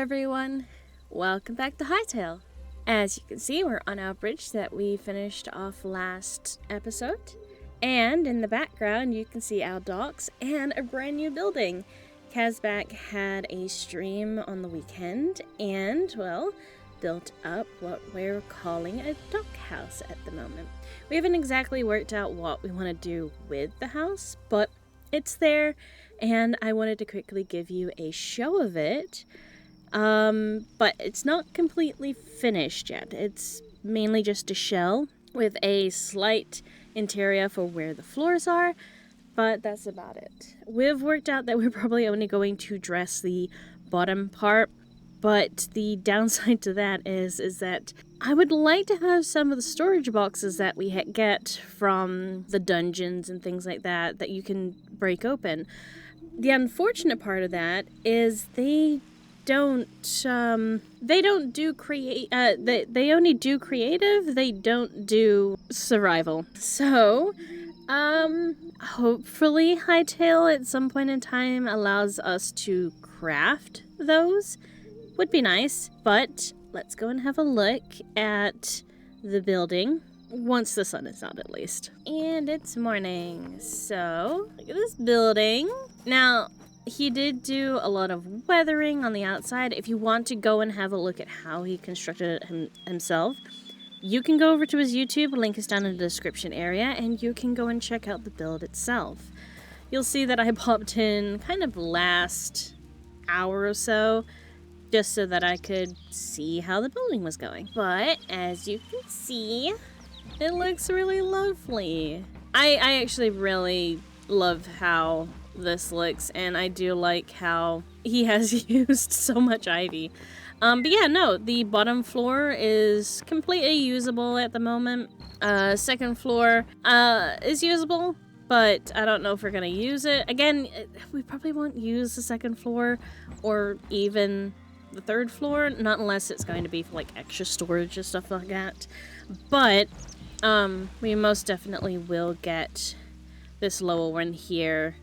everyone, welcome back to Hytale. As you can see, we're on our bridge that we finished off last episode, and in the background you can see our docks and a brand new building. Kazbak had a stream on the weekend and, well, built up what we're calling a dock house at the moment. We haven't exactly worked out what we want to do with the house, but it's there, and I wanted to quickly give you a show of it. But it's not completely finished yet. It's mainly just a shell with a slight interior for where the floors are, but that's about it. We've worked out that we're probably only going to dress the bottom part, but the downside to that is that I would like to have some of the storage boxes that we get from the dungeons and things like that you can break open. The unfortunate part of that is they only do creative, they don't do survival. So, hopefully Hytale at some point in time allows us to craft those. Would be nice, but let's go and have a look at the building. Once the sun is out, at least. And it's morning, so look at this building. Now, he did do a lot of weathering on the outside. If you want to go and have a look at how he constructed it himself, you can go over to his YouTube, link is down in the description area, and you can go and check out the build itself. You'll see that I popped in kind of last hour or so, just so that I could see how the building was going. But, as you can see, it looks really lovely. I actually really love how this looks, and I do like how he has used so much ivy. But yeah, no, the bottom floor is completely usable at the moment. Second floor is usable, but I don't know if we're gonna use it. Again, we probably won't use the second floor or even the third floor, not unless it's going to be for like extra storage and stuff like that. But we most definitely will get this lower one here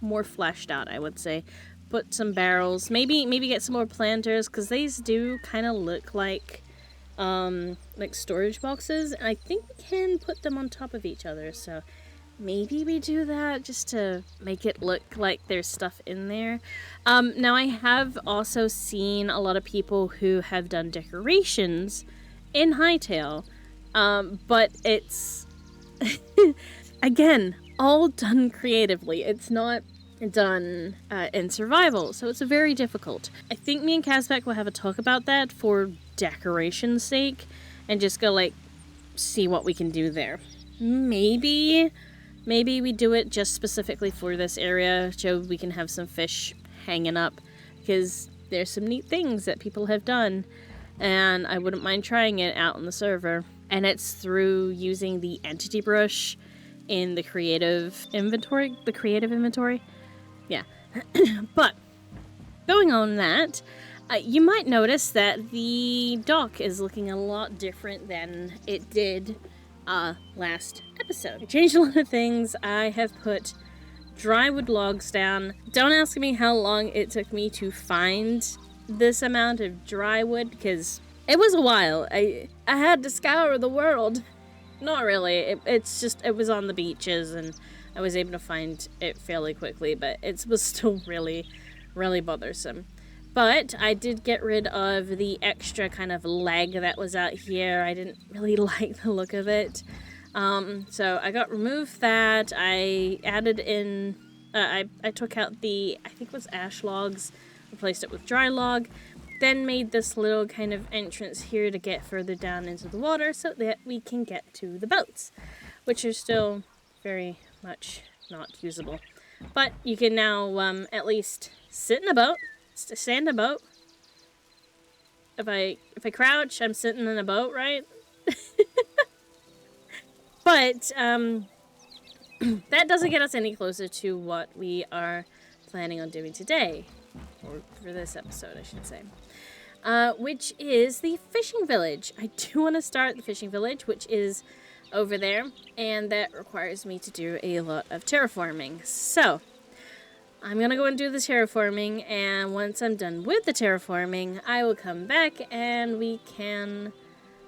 more fleshed out, I would say. Put some barrels, maybe get some more planters, because these do kind of look like storage boxes, and I think we can put them on top of each other, so maybe we do that just to make it look like there's stuff in there. Now, I have also seen a lot of people who have done decorations in Hytale, but it's, again, all done creatively. It's not done in survival, so it's very difficult. I think me and Kazbek will have a talk about that for decoration's sake, and just go, like, see what we can do there. Maybe we do it just specifically for this area, so we can have some fish hanging up, because there's some neat things that people have done, and I wouldn't mind trying it out on the server. And it's through using the entity brush in the creative inventory. Yeah. But, going on that, you might notice that the dock is looking a lot different than it did last episode. I changed a lot of things. I have put drywood logs down. Don't ask me how long it took me to find this amount of drywood, because it was a while. I had to scour the world. Not really. It was on the beaches, and I was able to find it fairly quickly, but it was still really, really bothersome. But I did get rid of the extra kind of leg that was out here. I didn't really like the look of it. So I removed that. I added in, I took out the, I think it was ash logs, replaced it with dry log, then made this little kind of entrance here to get further down into the water so that we can get to the boats, which are still very much not usable. But you can now at least sit in a boat, stand in a boat. If I crouch, I'm sitting in a boat, right? But that doesn't get us any closer to what we are planning on doing today, or for this episode, I should say. Which is the fishing village. I do want to start the fishing village, which is over there, and that requires me to do a lot of terraforming. So, I'm gonna go and do the terraforming, and once I'm done with the terraforming, I will come back and we can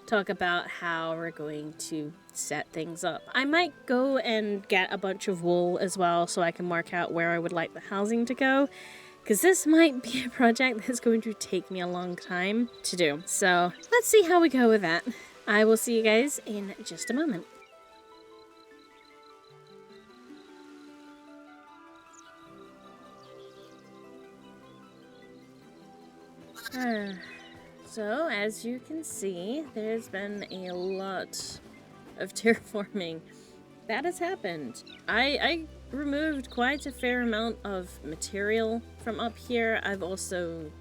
talk about how we're going to set things up. I might go and get a bunch of wool as well so I can mark out where I would like the housing to go, because this might be a project that's going to take me a long time to do. So let's see how we go with that. I will see you guys in just a moment. So, as you can see, there's been a lot of terraforming that has happened. I removed quite a fair amount of material from up here. I've also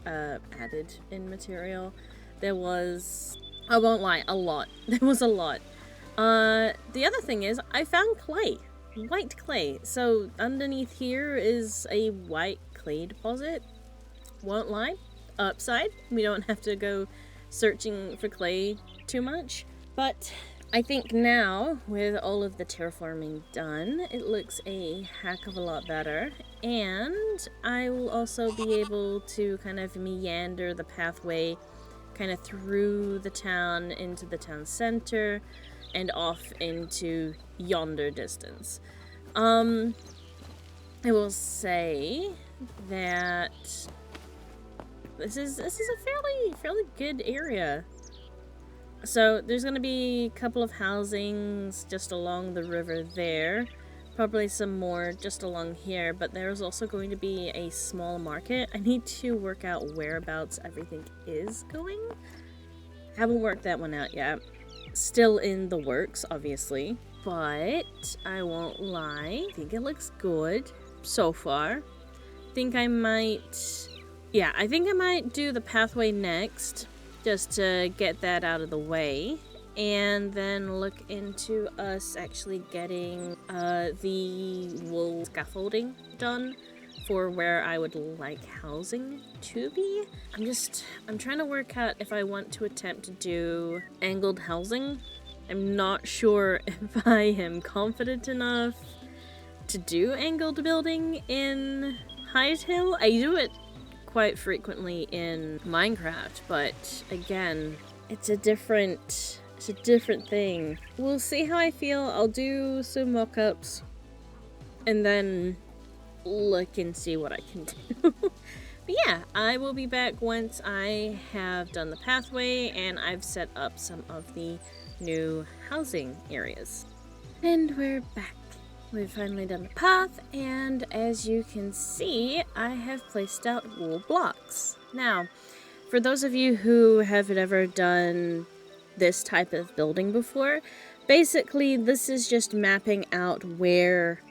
added in material. There was, I won't lie, a lot. There was a lot. The other thing is, I found clay. White clay. So, underneath here is a white clay deposit. Won't lie. Upside, we don't have to go searching for clay too much, but I think now with all of the terraforming done, it looks a heck of a lot better, and I will also be able to kind of meander the pathway kind of through the town into the town center and off into yonder distance. I will say that this is a fairly good area. So there's going to be a couple of housings just along the river there, probably some more just along here, but there's also going to be a small market. I need to work out whereabouts everything is going. Haven't worked that one out yet. Still in the works, obviously, but I won't lie, I think it looks good so far. Think I might do the pathway next, just to get that out of the way, and then look into us actually getting the wool scaffolding done for where I would like housing to be. I'm trying to work out if I want to attempt to do angled housing. I'm not sure if I am confident enough to do angled building in Hytale. I do it quite frequently in Minecraft, but again, it's a different thing. We'll see how I feel. I'll do some mock-ups and then look and see what I can do. But yeah, I will be back once I have done the pathway and I've set up some of the new housing areas. And we're back. We've finally done the path, and as you can see, I have placed out wool blocks. Now, for those of you who have never done this type of building before, basically this is just mapping out where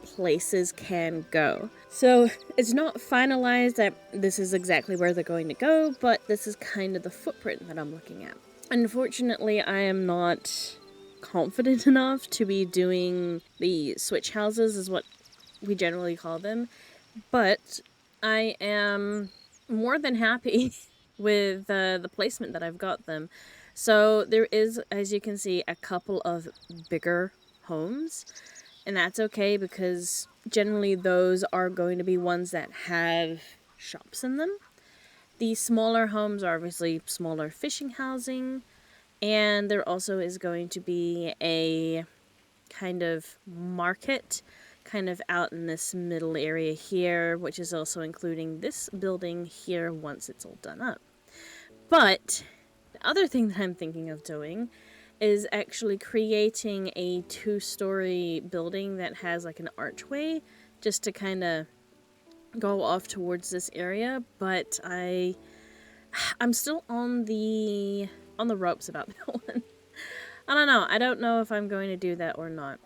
places can go. So it's not finalized that this is exactly where they're going to go, but this is kind of the footprint that I'm looking at. Unfortunately, I am not confident enough to be doing the switch houses, is what we generally call them, but I am more than happy with the placement that I've got them. So there is, as you can see, a couple of bigger homes, and that's okay because generally those are going to be ones that have shops in them. The smaller homes are obviously smaller fishing housing, and there also is going to be a kind of market kind of out in this middle area here, which is also including this building here once it's all done up. But the other thing that I'm thinking of doing is actually creating a 2-story building that has like an archway just to kind of go off towards this area, but I'm still on the ropes about that one. I don't know. I don't know if I'm going to do that or not.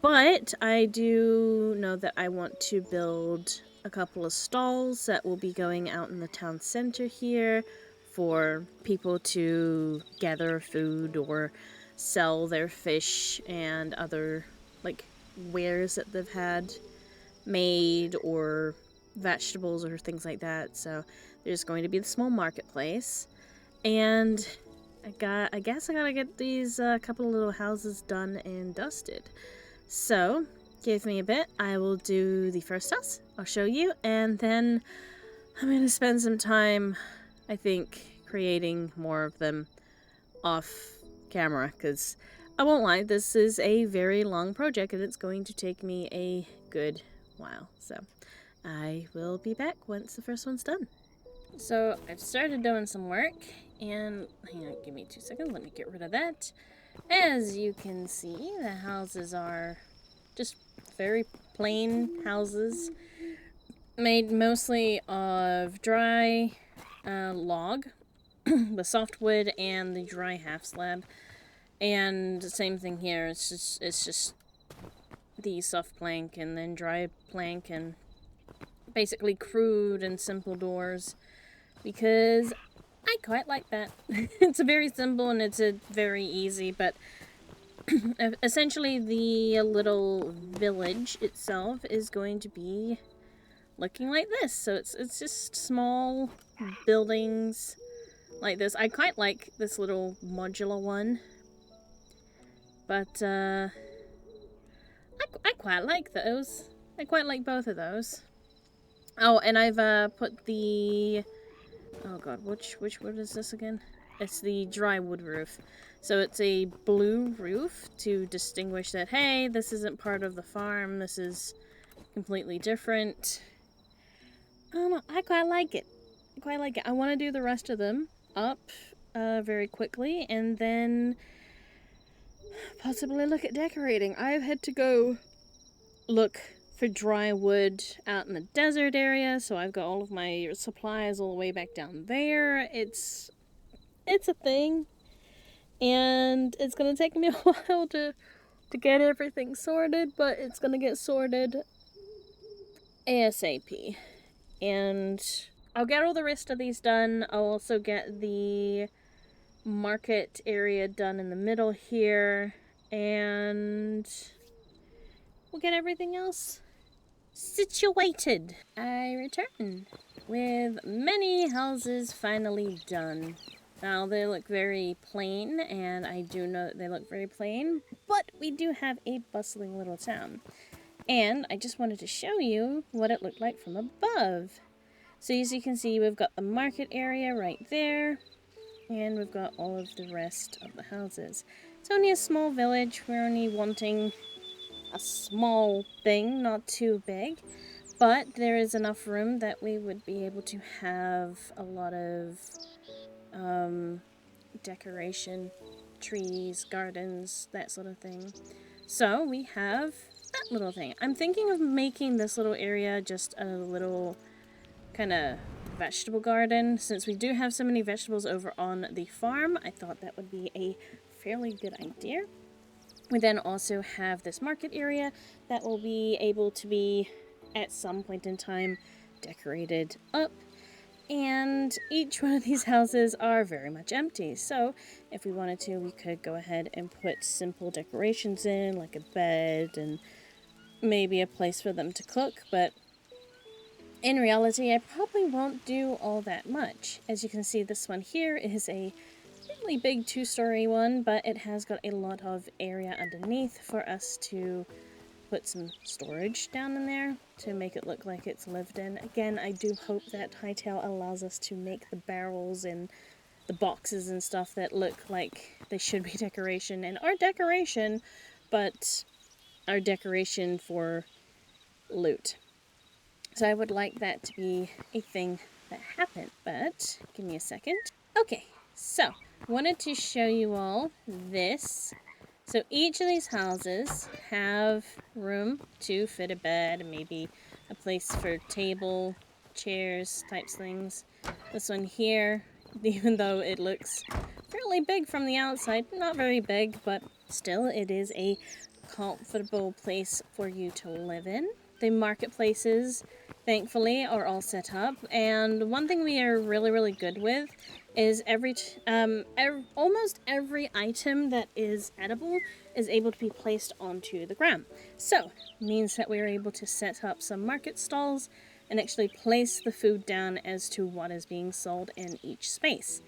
But I do know that I want to build a couple of stalls that will be going out in the town center here for people to gather food or sell their fish and other like wares that they've had made, or vegetables or things like that. So there's going to be the small marketplace, and I guess I gotta get these couple of little houses done and dusted. So give me a bit, I will do the first house. I'll show you, and then I'm going to spend some time, I think, creating more of them off camera, because I won't lie, this is a very long project and it's going to take me a good while. So I will be back once the first one's done. So I've started doing some work, and hang on, give me 2 seconds, let me get rid of that. As you can see, the houses are just very plain houses, made mostly of dry log, the softwood and the dry half slab. And the same thing here, it's just the soft plank and then dry plank and basically crude and simple doors, because I quite like that. It's a very simple and it's a very easy, but essentially the little village itself is going to be looking like this. So it's just small buildings like this. I quite like this little modular one, but I quite like those. I quite like both of those. Oh, and I've put the, oh god, which wood is this again? It's the dry wood roof. So it's a blue roof to distinguish that, hey, this isn't part of the farm, this is completely different. I don't know, I quite like it. I quite like it. I want to do the rest of them up very quickly, and then possibly look at decorating. I've had to go look for dry wood out in the desert area, so I've got all of my supplies all the way back down there. It's a thing, and it's gonna take me a while to get everything sorted, but it's gonna get sorted ASAP. And I'll get all the rest of these done. I'll also get the market area done in the middle here, and we'll get everything else situated. I return with many houses finally done. Now they look very plain, and I do know that they look very plain, but we do have a bustling little town. And I just wanted to show you what it looked like from above. So as you can see, we've got the market area right there, and we've got all of the rest of the houses. It's only a small village. We're only wanting a small thing, not too big, but there is enough room that we would be able to have a lot of decoration, trees, gardens, that sort of thing. So we have that little thing. I'm thinking of making this little area just a little kind of vegetable garden. Since we do have so many vegetables over on the farm, I thought that would be a fairly good idea. We then also have this market area that will be able to be, at some point in time, decorated up. And each one of these houses are very much empty. So if we wanted to, we could go ahead and put simple decorations in, like a bed and maybe a place for them to cook. But in reality, I probably won't do all that much. As you can see, this one here is a really big 2-story one, but it has got a lot of area underneath for us to put some storage down in there to make it look like it's lived in. Again, I do hope that Hytale allows us to make the barrels and the boxes and stuff that look like they should be decoration and are decoration, but are decoration for loot. So I would like that to be a thing that happened, but give me a second. Okay, so wanted to show you all this. So each of these houses have room to fit a bed and maybe a place for table, chairs, types things. This one here, even though it looks fairly big from the outside, not very big, but still it is a comfortable place for you to live in. The marketplaces, thankfully, are all set up, and one thing we are really good with is almost every item that is edible is able to be placed onto the ground. So, it means that we are able to set up some market stalls and actually place the food down as to what is being sold in each space.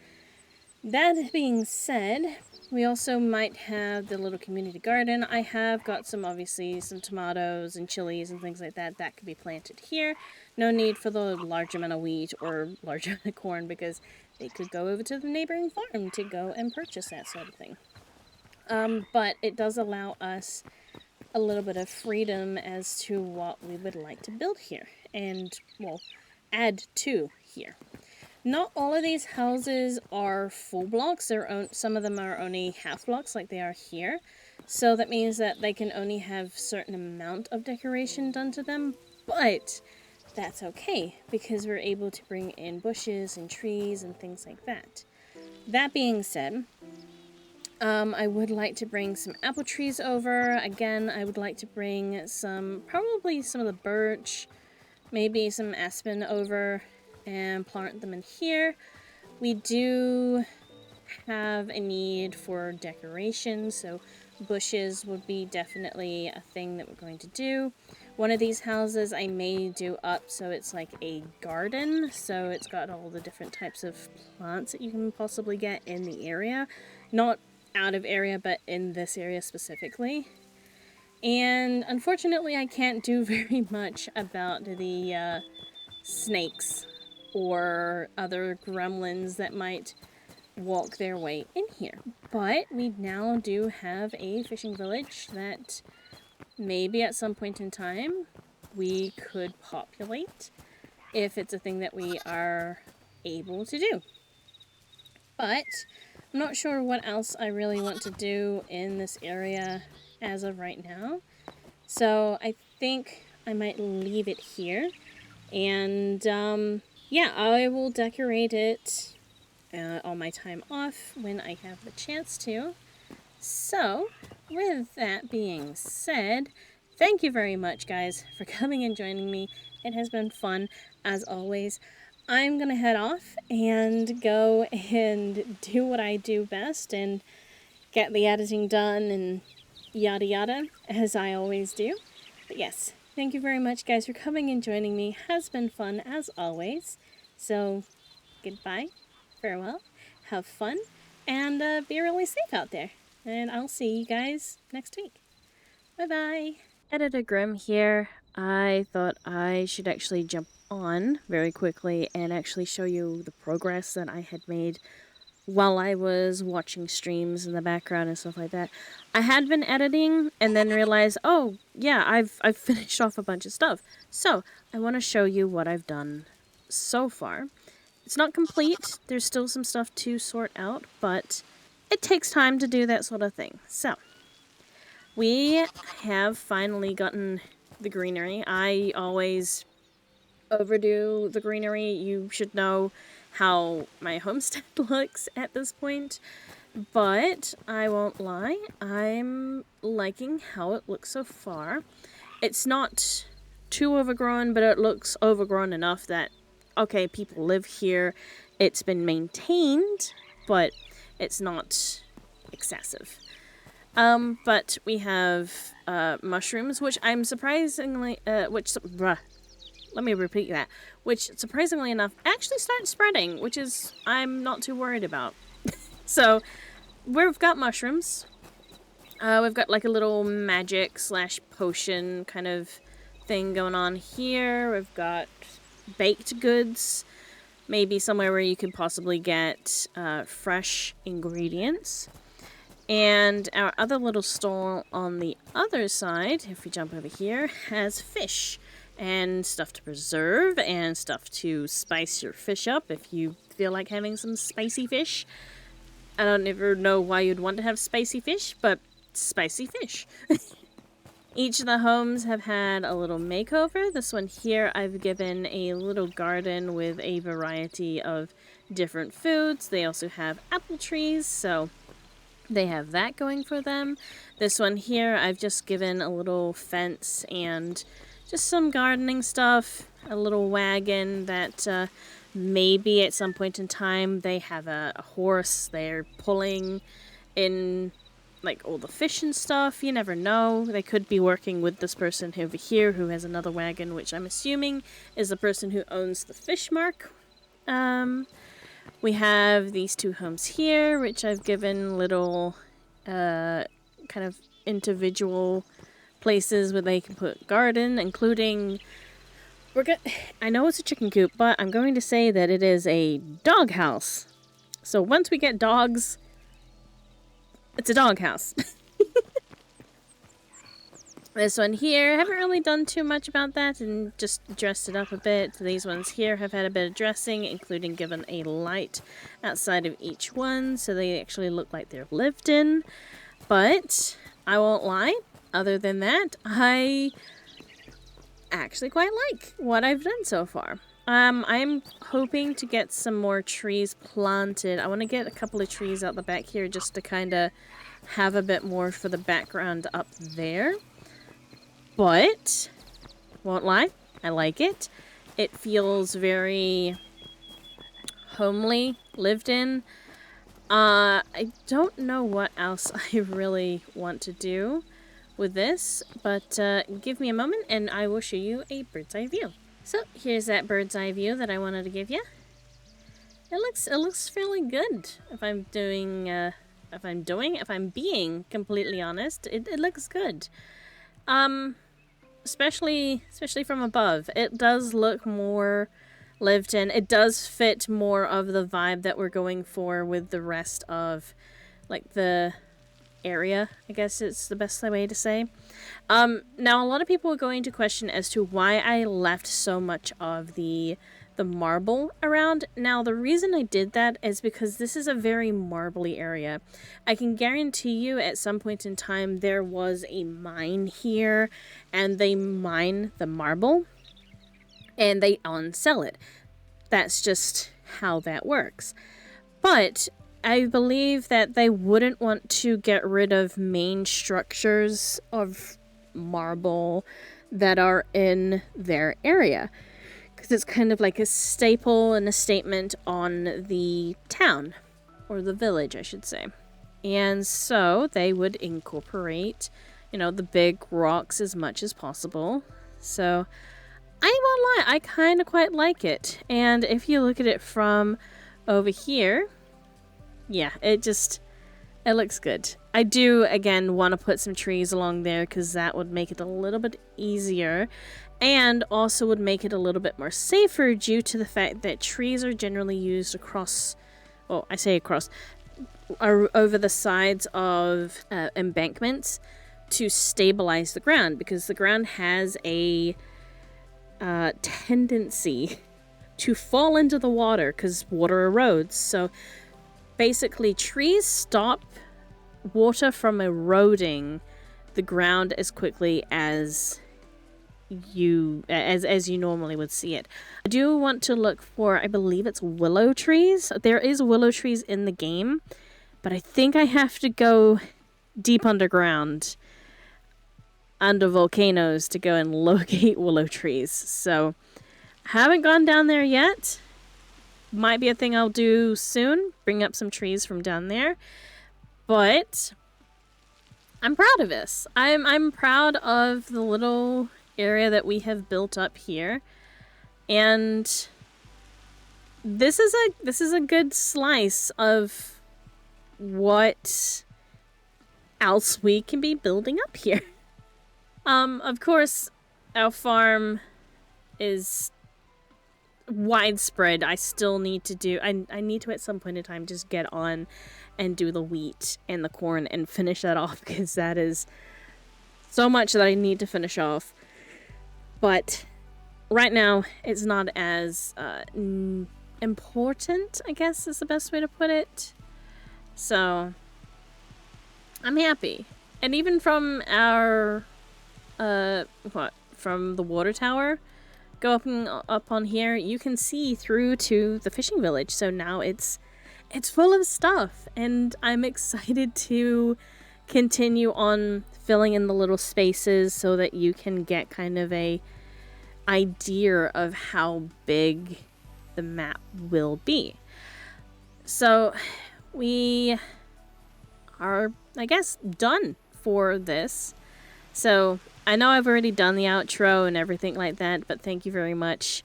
That being said, we also might have the little community garden. I have got some, obviously, some tomatoes and chilies and things like that that could be planted here. No need for the large amount of wheat or large amount of corn because they could go over to the neighboring farm to go and purchase that sort of thing. But it does allow us a little bit of freedom as to what we would like to build here and, well, add to here. Not all of these houses are full blocks. Some of them are only half blocks like they are here. So that means that they can only have certain amount of decoration done to them, but that's okay because we're able to bring in bushes and trees and things like that. That being said, I would like to bring some apple trees over. Again, I would like to bring probably some of the birch, maybe some aspen over and plant them in here. We do have a need for decoration, so bushes would be definitely a thing that we're going to do. One of these houses I may do up so it's like a garden, so it's got all the different types of plants that you can possibly get in the area. Not out of area, but in this area specifically. And unfortunately, I can't do very much about the snakes or other gremlins that might walk their way in here. But we now do have a fishing village that maybe at some point in time we could populate if it's a thing that we are able to do. But I'm not sure what else I really want to do in this area as of right now. So I think I might leave it here. And yeah, I will decorate it on my time off when I have the chance to. So with that being said, thank you very much, guys, for coming and joining me. It has been fun, as always. I'm going to head off and go and do what I do best and get the editing done and yada yada, as I always do. But yes, thank you very much, guys, for coming and joining me. Has been fun, as always. So, goodbye, farewell, have fun, and be really safe out there. And I'll see you guys next week. Bye-bye. Editor Grimm here. I thought I should actually jump on very quickly and actually show you the progress that I had made while I was watching streams in the background and stuff like that. I had been editing and then realized, oh yeah, I've finished off a bunch of stuff. So I want to show you what I've done so far. It's not complete. There's still some stuff to sort out, but it takes time to do that sort of thing. So we have finally gotten the greenery. I always overdo the greenery. You should know how my homestead looks at this point, but I won't lie, I'm liking how it looks so far. It's not too overgrown, but it looks overgrown enough that, okay, people live here, it's been maintained, but it's not excessive. But we have mushrooms, which I'm surprisingly, let me repeat that, which surprisingly enough actually started spreading, which is I'm not too worried about. So we've got mushrooms. We've got like a little magic / potion kind of thing going on here. We've got baked goods, maybe somewhere where you could possibly get fresh ingredients. And our other little stall on the other side, if we jump over here, has fish and stuff to preserve and stuff to spice your fish up if you feel like having some spicy fish. I don't ever know why you'd want to have spicy fish, but spicy fish. Each of the homes have had a little makeover. This one here I've given a little garden with a variety of different foods. They also have apple trees, so they have that going for them. This one here I've just given a little fence and just some gardening stuff, a little wagon that maybe at some point in time they have a horse they're pulling in like all the fish and stuff. You never know. They could be working with this person over here who has another wagon, which I'm assuming is the person who owns the fish mark. We have these 2 homes here, which I've given little kind of individual places where they can put garden, including I know it's a chicken coop, but I'm going to say that it is a dog house. So once we get dogs, it's a dog house. This one here, I haven't really done too much about that and just dressed it up a bit. These ones here have had a bit of dressing, including given a light outside of each one, so they actually look like they're lived in. But I won't lie, other than that, I actually quite like what I've done so far. I'm hoping to get some more trees planted. I want to get a couple of trees out the back here just to kind of have a bit more for the background up there. But, won't lie, I like it. It feels very homely, lived in. I don't know what else I really want to do with this, but give me a moment and I will show you a bird's eye view. So here's that bird's eye view that I wanted to give you. It looks fairly good. If I'm being completely honest, it looks good. Especially from above, it does look more lived in. It does fit more of the vibe that we're going for with the rest of, like, the area, I guess it's the best way to say. Now a lot of people are going to question as to why I left so much of the marble around. Now the reason I did that is because this is a very marbly area. I can guarantee you at some point in time there was a mine here and they mine the marble and they unsell it. That's just how that works. But I believe that they wouldn't want to get rid of main structures of marble that are in their area, because it's kind of like a staple and a statement on the town, or the village, I should say. And so they would incorporate, the big rocks as much as possible. So I won't lie, I kind of quite like it. And if you look at it from over here, yeah, it looks good. I do, again, want to put some trees along there because that would make it a little bit easier and also would make it a little bit more safer due to the fact that trees are generally used across, well, I say across, over the sides of embankments to stabilize the ground, because the ground has a tendency to fall into the water because water erodes. So basically, trees stop water from eroding the ground as quickly as you normally would see it. I do want to look for, I believe it's willow trees. There is willow trees in the game, but I think I have to go deep underground under volcanoes to go and locate willow trees. So I haven't gone down there yet. Might be a thing I'll do soon, bring up some trees from down there. But I'm proud of this. I'm proud of the little area that we have built up here. And this is a good slice of what else we can be building up here. Of course, our farm is widespread. I still need to do, I need to at some point in time just get on and do the wheat and the corn and finish that off, because that is so much that I need to finish off. But right now it's not as important, I guess is the best way to put it. So I'm happy. And even from our from the water tower, go up on here, you can see through to the fishing village. So now it's full of stuff, and I'm excited to continue on filling in the little spaces so that you can get kind of a idea of how big the map will be. So we are, I guess, done for this. So I know I've already done the outro and everything like that, but thank you very much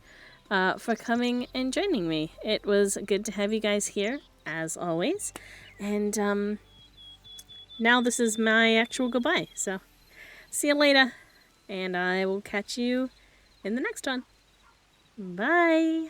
for coming and joining me. It was good to have you guys here, as always. And now this is my actual goodbye. So, see you later. And I will catch you in the next one. Bye.